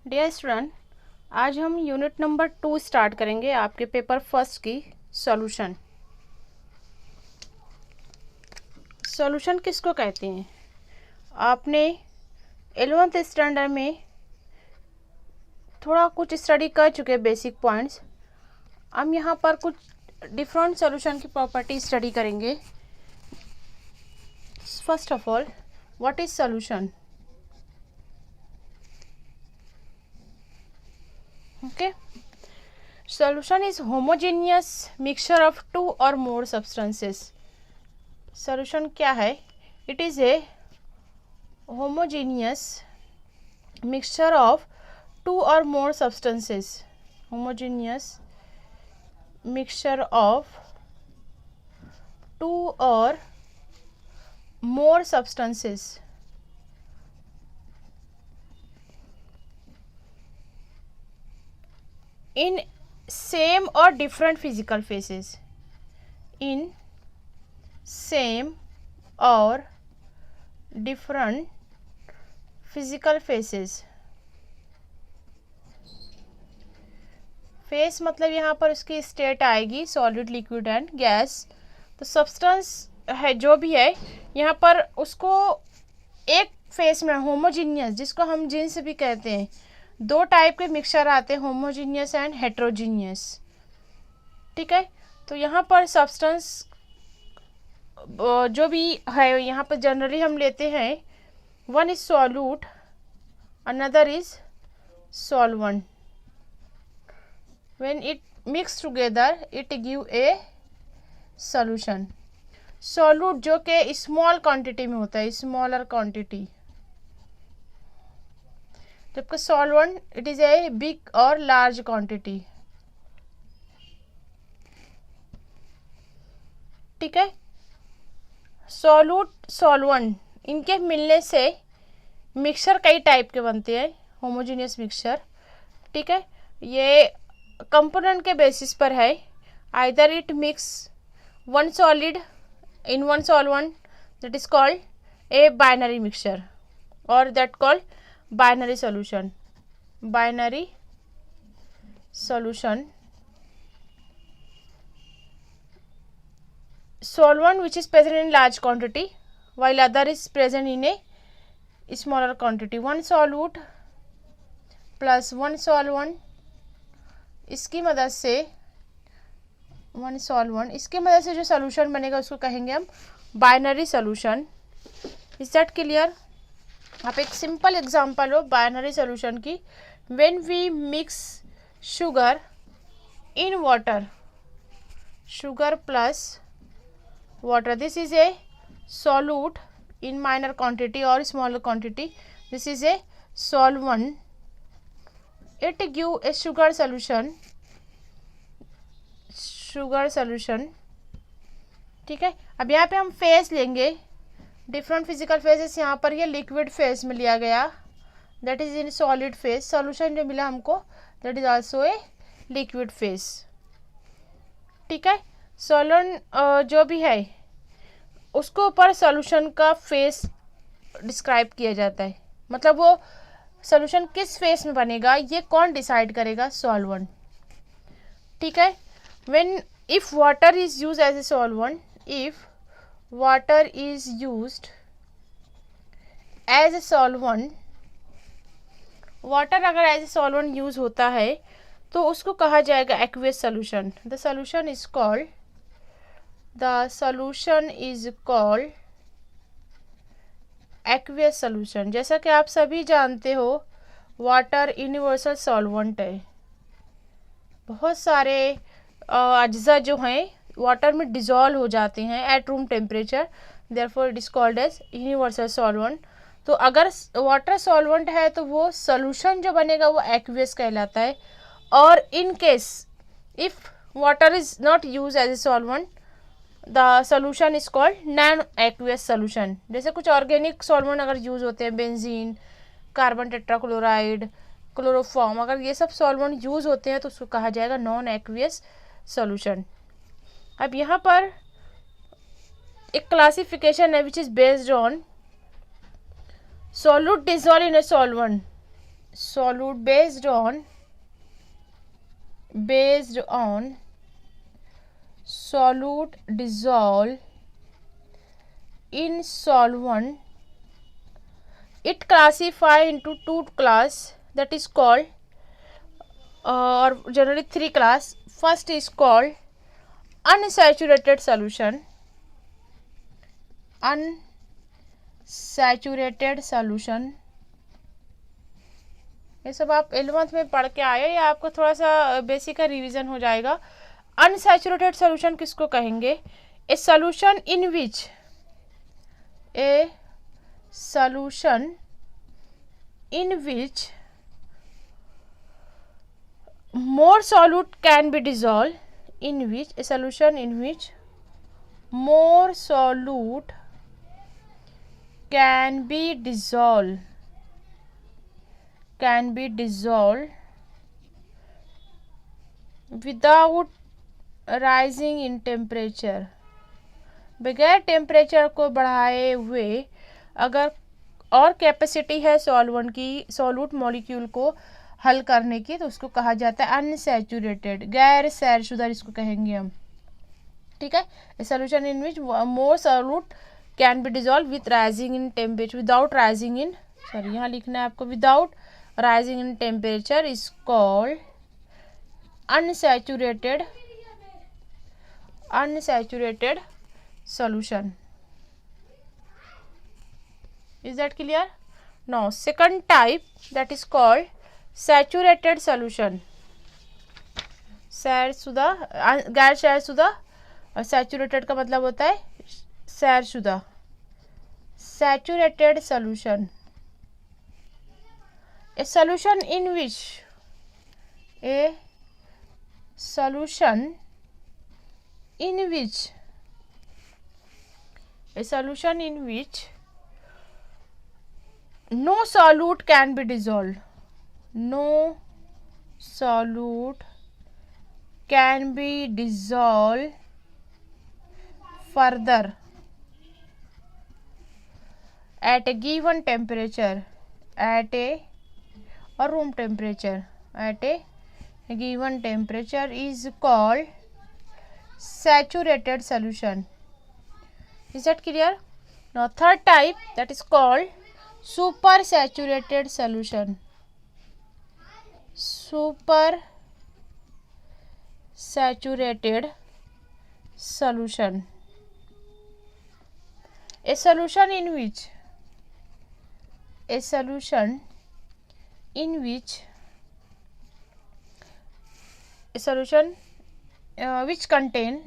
Dear student, आज हम unit number 2 start करेंगे आपके पेपर फर्स्ट की सॉल्यूशन। सॉल्यूशन किसको कहते हैं? आपने 11th स्टैंडर्ड में थोड़ा कुछ स्टडी कर चुके बेसिक पॉइंट्स। हम यहाँ पर कुछ डिफरेंट सॉल्यूशन की प्रॉपर्टी स्टडी करेंगे। First of all, what is solution? Okay, solution is homogeneous mixture of two or more substances. Solution क्या है? It is a homogeneous mixture of two or more substances. Homogeneous mixture of two or more substances. In same or different physical phases. In same or different physical phases. Face मतलब यहाँ पर उसकी state आएगी solid, liquid and gas. तो substance है जो भी है यहाँ पर उसको एक फेस में होमोजीनियस, जिसको हम जीन्स भी कहते हैं, दो टाइप के मिक्सचर आते हैं, होमोजीनियस एंड हेट्रोजीनियस। ठीक है, तो यहाँ पर सब्सटेंस जो भी है यहाँ पर जनरली हम लेते हैं, one is solute, another is solvent. When it mix together it give A solution. Solute जो कि स्मॉल क्वांटिटी में होता है, स्मॉलर क्वांटिटी, जबकि solvent it is a big और लार्ज क्वांटिटी। ठीक है, सॉल्यूट सॉल्वेंट इनके मिलने से मिक्सचर कई टाइप के बनते हैं, होमोजेनियस मिक्सचर। ठीक है, ये कंपोनेंट के बेसिस पर है। Either it mix one solid in one solvent, that is called a binary mixture, और that called binary solution. Binary solution. Solvent which is present in large quantity while other is present in a smaller quantity. One solute plus one solvent, इसकी मदद से one solvent, इसकी मदद से जो solution बनेगा उसको कहेंगे हम binary solution. Is that clear? आप एक सिंपल एग्जांपल हो बाइनरी सोल्यूशन की। When we mix sugar in water, sugar plus water, this is a solute in minor quantity और smaller quantity, this is a solvent, it give a sugar solution, sugar solution. ठीक है, अब यहाँ पे हम face लेंगे, different physical phases. यहाँ पर ये लिक्विड फेज में लिया गया, that is in solid phase. Solution जो मिला हमको that is also a liquid phase. ठीक है, सॉल्वेंट जो भी है उसको ऊपर सॉल्यूशन का फेस डिस्क्राइब किया जाता है, मतलब वो सॉल्यूशन किस फेस में बनेगा ये कौन डिसाइड करेगा? सॉल्वेंट। ठीक है, when if water is used as a solvent, इफ water is used as a solvent, water अगर एज ए सॉल्वेंट यूज होता है तो उसको कहा जाएगा aqueous solution. The solution is called aqueous solution. जैसा कि आप सभी जानते हो वाटर यूनिवर्सल सॉल्वेंट है। बहुत सारे अज्जा जो हैं वाटर में डिजॉल्व हो जाते हैं at room temperature, therefore it is called as universal solvent. तो अगर वाटर सॉल्वेंट है तो वो सोल्यूशन जो बनेगा वो एक्वियस कहलाता है। और in case if water is not use as a solvent, the solution is called non aqueous solution. जैसे कुछ ऑर्गेनिक सॉल्वेंट अगर यूज होते हैं, बेंजीन, कार्बन टेट्राक्लोराइड, क्लोरोफॉर्म, अगर ये सब सॉल्वेंट यूज होते हैं तो उसको कहा जाएगा नॉन एक्वियस सोल्यूशन। अब यहाँ पर एक क्लासिफिकेशन है which is based on solute dissolve in a solvent, solute based on solute dissolve in solvent, it classify into two class, that is called or generally three class. First is called unsaturated solution, unsaturated solution. ये सब आप 11th में पढ़ के आए या आपको थोड़ा सा बेसिक का रिवीजन हो जाएगा. अनसैचुरेटेड सोल्यूशन किसको कहेंगे? A solution in which more solute can be dissolved, in which a solution in which more solute can be dissolved without rising in temperature, बगैर टेम्परेचर को बढ़ाए हुए अगर और कैपेसिटी है सॉल्वेंट की सॉल्यूट मॉलिक्यूल को हल करने की, तो उसको कहा जाता है अनसैचुरेटेड, गैर सैरशुदा इसको कहेंगे हम. ठीक है. A solution in which more solute can be dissolve with rising in temperature, without rising in, sorry यहाँ लिखना है आपको, without rising in temperature is called unsaturated solution. Is that clear? Now second type, that is called saturated solution. सैरशुदा, गैर सैरशुदा, और saturated का मतलब होता है सैरशुदा. Saturated solution, a solution in which no solute can be dissolved, no solute can be dissolved further at a given temperature, at a or room temperature, at a given temperature is called saturated solution. Is that clear? Now third type, that is called super saturated solution. Super saturated solution, a solution in which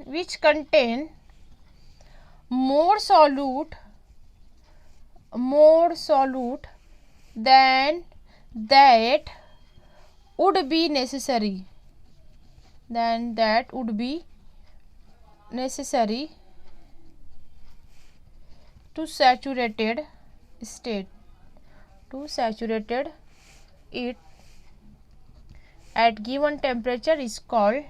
which contain more solute than that would be necessary to saturated state, to saturated it at given temperature is called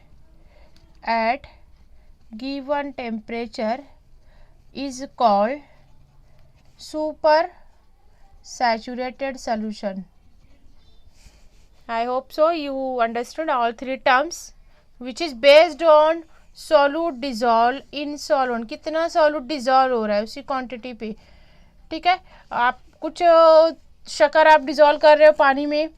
super saturated solution. I hope so you understood all three terms, which is based on solute dissolve in solvent. कितना solute dissolve हो रहा है उसी quantity पे. ठीक है. आप कुछ शक्कर आप डिजोल्व कर रहे हो पानी में,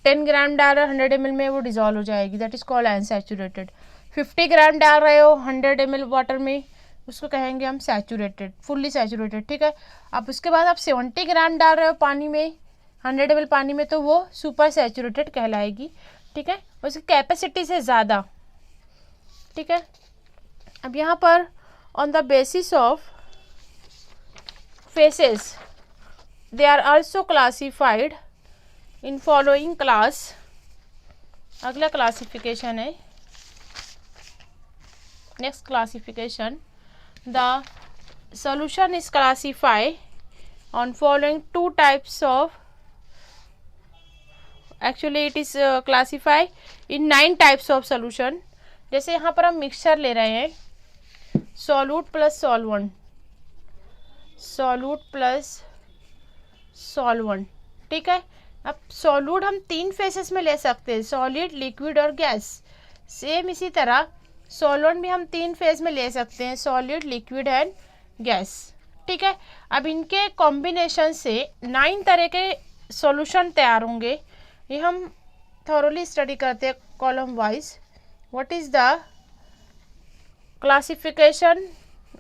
10 ग्राम डाल रहे हो 100 ml में, वो डिजोल्व हो जाएगी, दैट इज कॉल्ड अनसैचुरेटेड. 50 ग्राम डाल रहे हो 100 ml वाटर में, उसको कहेंगे हम सैचुरेटेड, फुल्ली सैचुरेटेड. ठीक है. अब उसके बाद आप 70 ग्राम डाल रहे हो पानी में, 100 ml पानी में, तो वो सुपर सैचुरेटेड कहलाएगी. ठीक है. उसकी कैपेसिटी से ज़्यादा. ठीक है. अब यहाँ पर on the basis of phases they are also classified in following class. अगला क्लासिफिकेशन है, next classification, the solution is classified on following two types of, actually it is classified in 9 types of solution. जैसे यहाँ पर हम mixture ले रहे हैं, solute plus solvent, solute plus solvent. ठीक है, अब सॉल्यूट हम 3 फेसेस में ले सकते हैं, सॉलिड, लिक्विड और गैस। सेम इसी तरह सॉल्वेंट भी हम 3 फेज में ले सकते हैं, सॉलिड, लिक्विड एंड गैस। ठीक है, अब इनके कॉम्बिनेशन से 9 तरह के सॉल्यूशन तैयार होंगे। ये हम थॉरोली स्टडी करते हैं column wise. What is the classification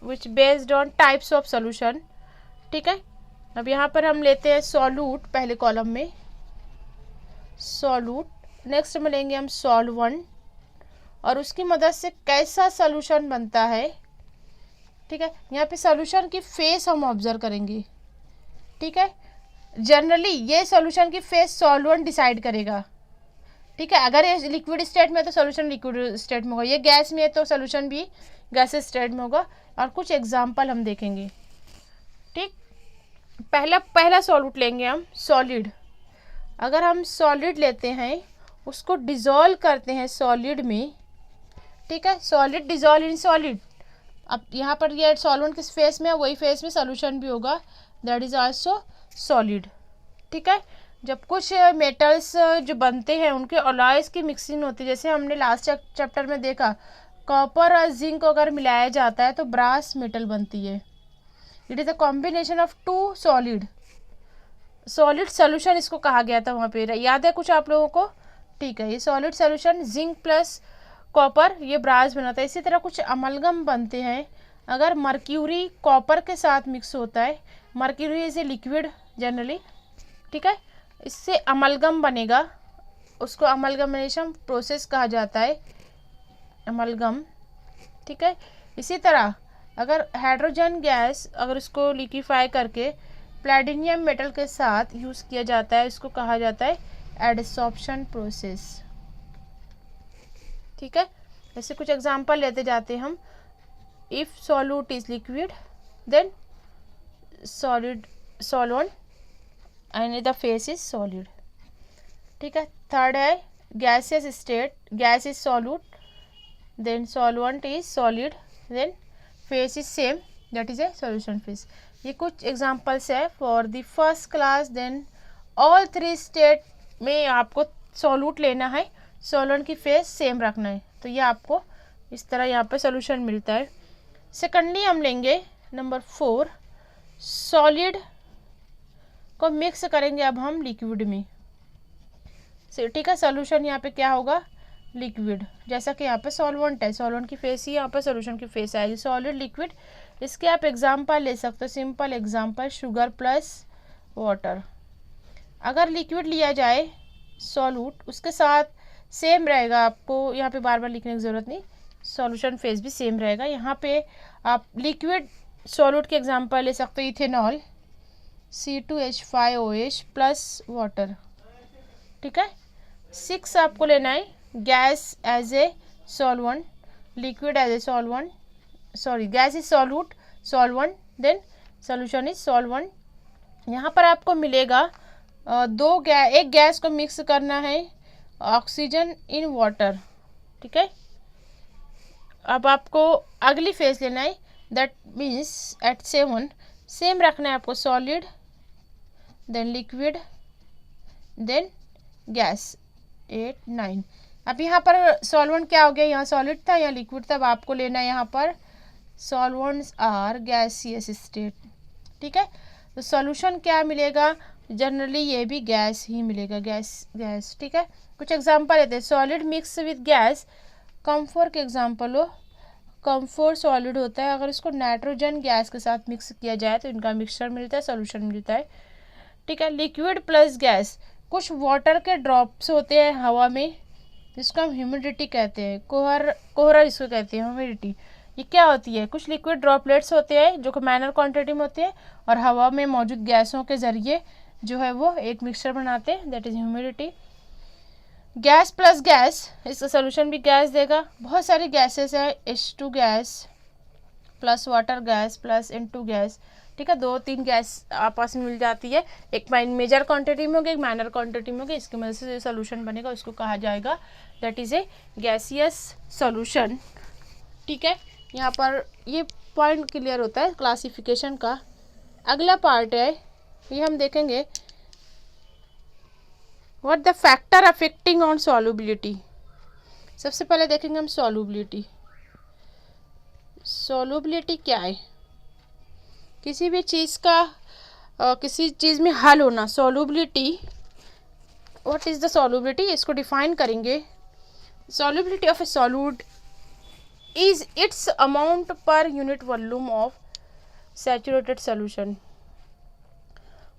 which based on types of solution. ठीक है, अब यहाँ पर हम लेते हैं सॉल्यूट पहले कॉलम में, सॉल्यूट। नेक्स्ट में लेंगे हम सॉल्वेंट और उसकी मदद से कैसा सॉल्यूशन बनता है। ठीक है, यहाँ पे सॉल्यूशन की फेस हम ऑब्जर्व करेंगे। ठीक है, जनरली ये सॉल्यूशन की फेस सॉल्वेंट डिसाइड करेगा। ठीक है, अगर ये लिक्विड स्टेट में है तो सॉल्यूशन लिक्विड स्टेट में होगा, ये गैस में है तो सॉल्यूशन भी गैस स्टेट में होगा। और कुछ एग्जांपल हम देखेंगे। ठीक, पहला सॉल्यूट लेंगे हम सॉलिड। अगर हम सॉलिड लेते हैं, उसको डिज़ोल्व करते हैं सॉलिड में। ठीक है, सॉलिड डिज़ोल्व इन सॉलिड। अब यहाँ पर ये सॉल्वेंट किस फेस में है, वही फेस में सॉल्यूशन भी होगा, दैट इज आल्सो सॉलिड। ठीक है, जब कुछ मेटल्स जो बनते हैं उनके अलॉयज की मिक्सिंग होती है, जैसे हमने लास्ट चैप्टर में देखा, कॉपर और जिंक अगर मिलाया जाता है तो ब्रास मेटल बनती है। It is a combination of 2 solid solution इसको कहा गया था वहाँ पे, याद है कुछ आप लोगों को। ठीक है, ये solid solution zinc plus copper ये ब्रास बनाता है। इसी तरह कुछ अमलगम बनते हैं, अगर मर्क्यूरी कॉपर के साथ मिक्स होता है, mercury is a liquid generally. ठीक है, इससे अमलगम बनेगा, उसको अमलगमेशन प्रोसेस कहा जाता है, अमलगम। ठीक है, इसी तरह अगर हाइड्रोजन गैस अगर उसको लिक्विफाई करके प्लैटिनम मेटल के साथ यूज़ किया जाता है, इसको कहा जाता है एडसॉर्प्शन प्रोसेस। ठीक है, ऐसे कुछ एग्जांपल लेते जाते हैं हम। If solute is liquid then solid solvent and the phase is solid. ठीक है, थर्ड है gaseous state, gas is solute then solvent is solid then phase is same, that is a solution phase. ये कुछ examples है for the first class. Then all 3 state में आपको solute लेना है, सॉल्वेंट की फेस सेम रखना है, तो ये आपको इस तरह यहाँ पे सॉल्यूशन मिलता है। सेकेंडली हम लेंगे नंबर 4, सॉलिड को मिक्स करेंगे अब हम लिक्विड में। ठीक है, सॉल्यूशन यहाँ पे क्या होगा, लिक्विड, जैसा कि यहाँ पे सॉल्वेंट है, सॉल्वेंट की फेस ही यहाँ पे सॉल्यूशन की फेस आएगी, सॉलिड लिक्विड। इसके आप एग्जांपल ले सकते हो, simple example, sugar plus water. अगर लिक्विड लिया जाए सॉल्यूट, उसके साथ सेम रहेगा, आपको यहाँ पे बार बार लिखने की ज़रूरत नहीं, सॉल्यूशन फेस भी सेम रहेगा। यहाँ पे आप लिक्विड सॉल्यूट के एग्जांपल ले सकते हो, इथेनॉल C2H5OH प्लस वाटर। ठीक है, 6 आपको लेना है, gas as a solvent, liquid as a solvent, sorry gas is solute solvent then solution is solvent. यहाँ पर आपको मिलेगा एक गैस को मिक्स करना है, ऑक्सीजन इन वाटर। ठीक है, अब आपको अगली फेज लेना है, दैट मीन्स एट 7 सेम रखना है आपको, solid then liquid then gas 8 9। अब यहाँ पर सॉल्वेंट क्या हो गया, यहाँ सॉलिड था यहाँ लिक्विड था, अब आपको लेना है यहाँ पर सॉल्वेंट्स आर गैसियस स्टेट। ठीक है, तो सॉल्यूशन क्या मिलेगा, जनरली ये भी गैस ही मिलेगा, गैस। ठीक है, कुछ एग्जांपल लेते हैं, सॉलिड मिक्स विद गैस, कम्फोर के एग्जांपल हो, कम्फोर सॉलिड होता है, अगर इसको नाइट्रोजन गैस के साथ मिक्स किया जाए तो इनका मिक्सचर मिलता है, सॉल्यूशन मिलता है। ठीक है, लिक्विड प्लस गैस, कुछ वाटर के ड्रॉप्स होते हैं हवा में, जिसको हम ह्यूमिडिटी कहते हैं, कोहरा जिसको कहते हैं ह्यूमिडिटी। ये क्या होती है, कुछ लिक्विड ड्रॉपलेट्स होते हैं जो कि माइनर क्वांटिटी में होते हैं और हवा में मौजूद गैसों के ज़रिए जो है वो एक मिक्सचर बनाते हैं, that is humidity. Gas plus gas, इसका सोल्यूशन भी गैस देगा। बहुत सारी गैसेस है, H2 gas plus water gas plus N2 gas. ठीक है, 2-3 गैस आपस में मिल जाती है, एक मेजर क्वांटिटी में होगी, एक माइनर क्वांटिटी में होगी, इसकी वजह से जो सोल्यूशन बनेगा उसको कहा जाएगा that is a gaseous solution. ठीक है, यहाँ पर ये पॉइंट क्लियर होता है क्लासिफिकेशन का। अगला पार्ट है ये हम देखेंगे what the factor affecting on solubility. सबसे पहले देखेंगे हम सॉल्युबिलिटी। सॉल्युबिलिटी क्या है? किसी भी चीज़ का किसी चीज़ में हल होना, solubility. What is the solubility, इसको डिफाइन करेंगे। Solubility of A solute is it's amount per unit volume of saturated solution.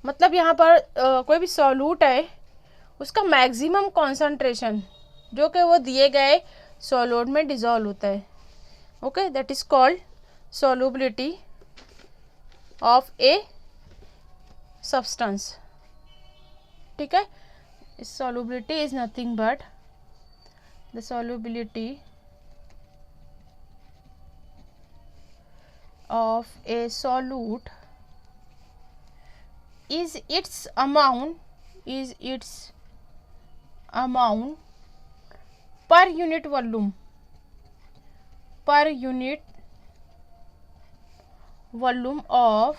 मतलब यहाँ पर कोई भी सॉल्यूट है, उसका मैक्सिमम कॉन्सेंट्रेशन जो कि वो दिए गए सॉल्यूट में डिजॉल्व होता है। Okay, that is called solubility of a substance. ठीक है, solubility is nothing but the solubility of a solute is its amount per unit volume of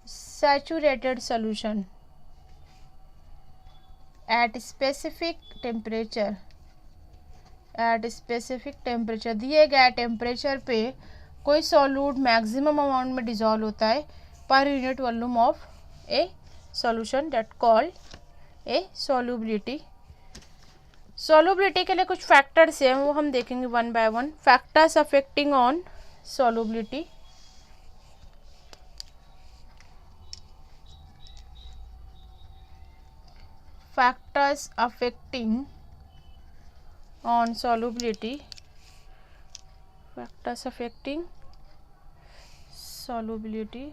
saturated solution at specific temperature। दिए गए temperature पे कोई solute maximum amount में dissolve होता है per unit volume of A solution, that called a solubility. Solubility के लिए कुछ फैक्टर्स हैं, वो हम देखेंगे one by one. Factors affecting on solubility. Factors affecting on solubility। Factors affecting solubility।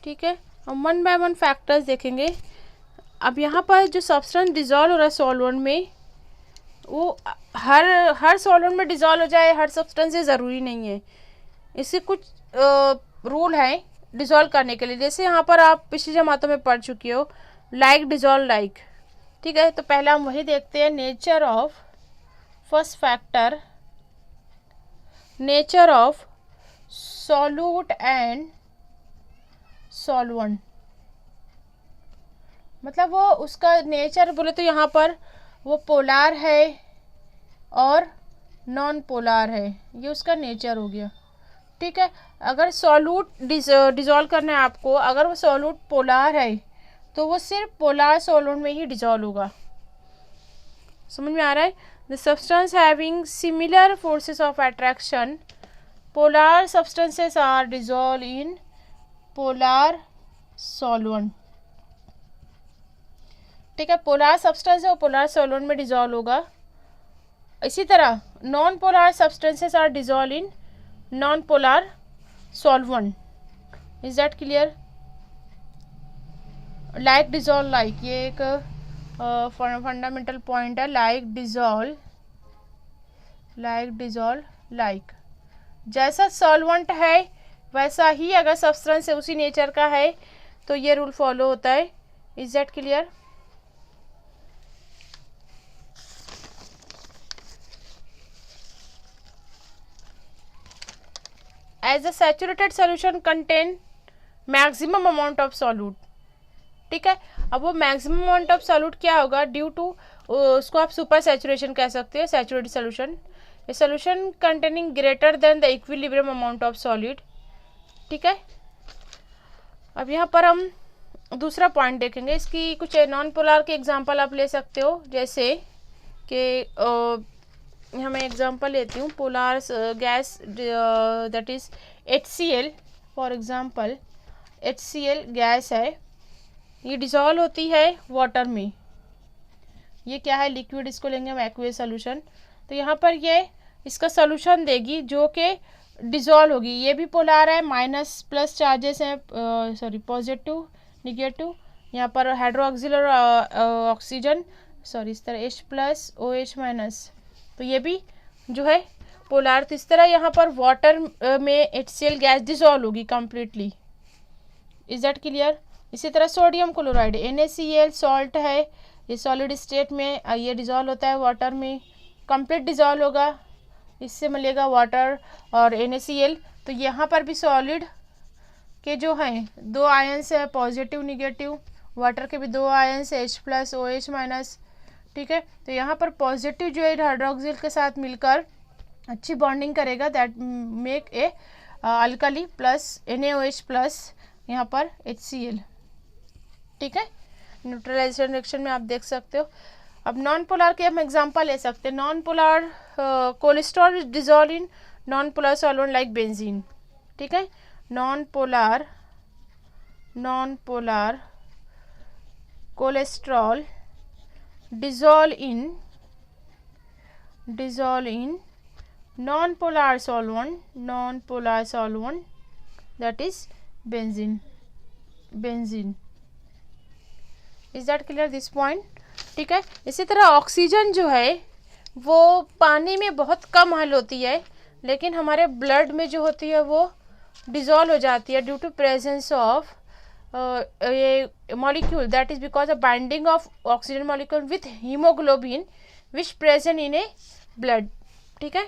ठीक है, हम वन बाय वन फैक्टर्स देखेंगे। अब यहाँ पर जो सब्सटेंस डिजॉल्व हो रहा है सॉल्वेंट में, वो हर सॉल्वेंट में डिजॉल्व हो जाए, हर सब्सटेंस से ज़रूरी नहीं है। इससे कुछ रूल है डिजॉल्व करने के लिए। जैसे यहाँ पर आप पिछली जमातों में पढ़ चुकी हो, लाइक डिजॉल्व लाइक। ठीक है, तो पहला हम वही देखते हैं, nature of first factor, nature of solute and solvent. मतलब वो उसका नेचर बोले तो यहाँ पर वो पोलार है और नॉन पोलार है, ये उसका नेचर हो गया। ठीक है, अगर सॉल्यूट डिजॉल्व करना है आपको, अगर वो सॉल्यूट पोलार है तो वो सिर्फ पोलार सॉल्वेंट में ही डिजॉल्व होगा। समझ में आ रहा है? The substance having similar forces of attraction, polar substances are dissolve in polar solvent. ठीक है, पोलार सब्सटेंस है वो पोलार सॉल्वेंट में डिजॉल्व होगा। इसी तरह non polar substances are dissolve in non polar solvent. Is that clear? Like dissolve like, ये एक फंडामेंटल पॉइंट है। लाइक डिजॉल्व लाइक, जैसा सॉल्वेंट है वैसा ही अगर सब्सटेंस उसी नेचर का है तो ये रूल फॉलो होता है। Is that clear? As a saturated solution contain maximum amount of solute. ठीक है, अब वो मैक्सिमम अमाउंट ऑफ सॉल्यूट क्या होगा, ड्यू टू उसको आप सुपर सैचुरेशन कह सकते हो, saturated solution. A solution containing greater than the equilibrium amount of solid. ठीक है, अब यहाँ पर हम दूसरा पॉइंट देखेंगे। इसकी कुछ नॉन पोलार के एग्जांपल आप ले सकते हो, जैसे कि मैं एग्जांपल लेती हूँ। Polar gas that is HCl, for example HCl gas है, ये डिसॉल्व होती है वाटर में। ये क्या है, लिक्विड, इसको लेंगे हम एक्वियस सोल्यूशन। तो यहाँ पर ये इसका सोल्यूशन देगी जो कि डिसॉल्व होगी। ये भी पोलार है, माइनस प्लस चार्जेस हैं, सॉरी पॉजिटिव निगेटिव। यहाँ पर हाइड्रोक्सिल और ऑक्सीजन, सॉरी इस तरह H प्लस OH माइनस, तो ये भी जो है पोलार। तो इस तरह यहाँ पर वाटर में HCl गैस डिसॉल्व होगी कम्प्लीटली। Is that clear? इसी तरह सोडियम क्लोराइड NaCl सॉल्ट है, ये सॉलिड स्टेट में ये डिसॉल्व होता है वाटर में, कंप्लीट डिसॉल्व होगा, इससे मिलेगा वाटर और NaCl। तो यहाँ पर भी सॉलिड के जो हैं दो आयंस है पॉजिटिव निगेटिव, वाटर के भी दो आयंस है H+ OH माइनस, ठीक है। तो यहाँ पर पॉजिटिव जो है हाइड्रोक्सिल के साथ मिलकर अच्छी बॉन्डिंग करेगा, that make a alkali plus NaOH+ यहाँ पर HCl, ठीक है। न्यूट्रलाइजेशन रिएक्शन में आप देख सकते हो। अब नॉन पोलर के हम एग्जांपल ले सकते हैं। Non polar cholesterol dissolve in non polar solvent like benzene, ठीक है। Non polar cholesterol dissolve in non-polar solvent that is benzene. Is that clear this point? ठीक है। इसी तरह ऑक्सीजन जो है वो पानी में बहुत कम हल होती है, लेकिन हमारे ब्लड में जो होती है वो डिजॉल्व हो जाती है due to presence of a molecule, that is because of binding of oxygen molecule with hemoglobin which present in a blood, ठीक है।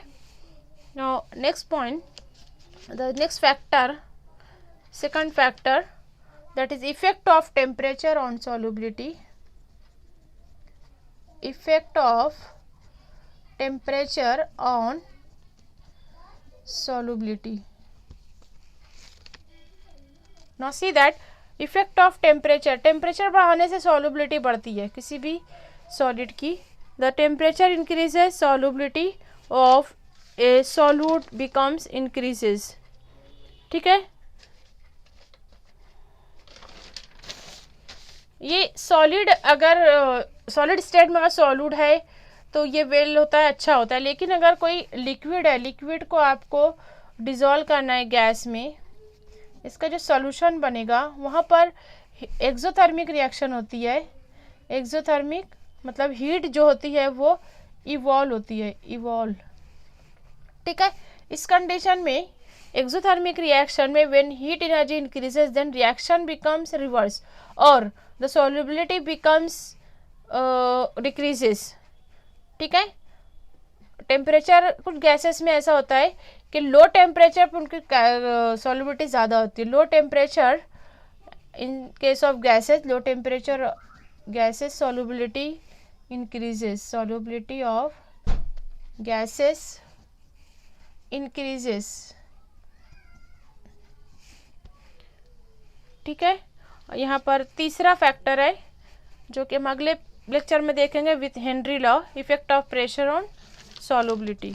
now next point, the next factor, second factor, that is effect of temperature on solubility. Effect of temperature on solubility. now see that effect of temperature बढ़ाने से solubility बढ़ती है किसी भी solid की। The temperature increases solubility of A solute becomes increases, ठीक है। ये सॉलिड अगर सॉलिड स्टेट में अगर सॉल्यूट है तो ये वेल होता है, अच्छा होता है, लेकिन अगर कोई लिक्विड है, लिक्विड को आपको डिजॉल्व करना है गैस में, इसका जो सॉल्यूशन बनेगा वहाँ पर एक्सोथर्मिक रिएक्शन होती है। एक्सोथर्मिक मतलब हीट जो होती है वो इवॉल्व होती है, इवॉल्व, ठीक है। इस कंडीशन में एक्सोथर्मिक रिएक्शन में when heat energy increases then reaction becomes reverse और द सॉल्युबिलिटी बिकम्स डिक्रीजेस, ठीक है। टेम्परेचर कुछ गैसेस में ऐसा होता है कि लो टेम्परेचर पर उनकी सॉल्युबिलिटी ज़्यादा होती है। Low temperature in case of gases, low temperature gases solubility increases, solubility of gases increases, ठीक है। यहाँ पर तीसरा फैक्टर है जो कि हम अगले लेक्चर में देखेंगे with Henry law, effect of pressure on solubility.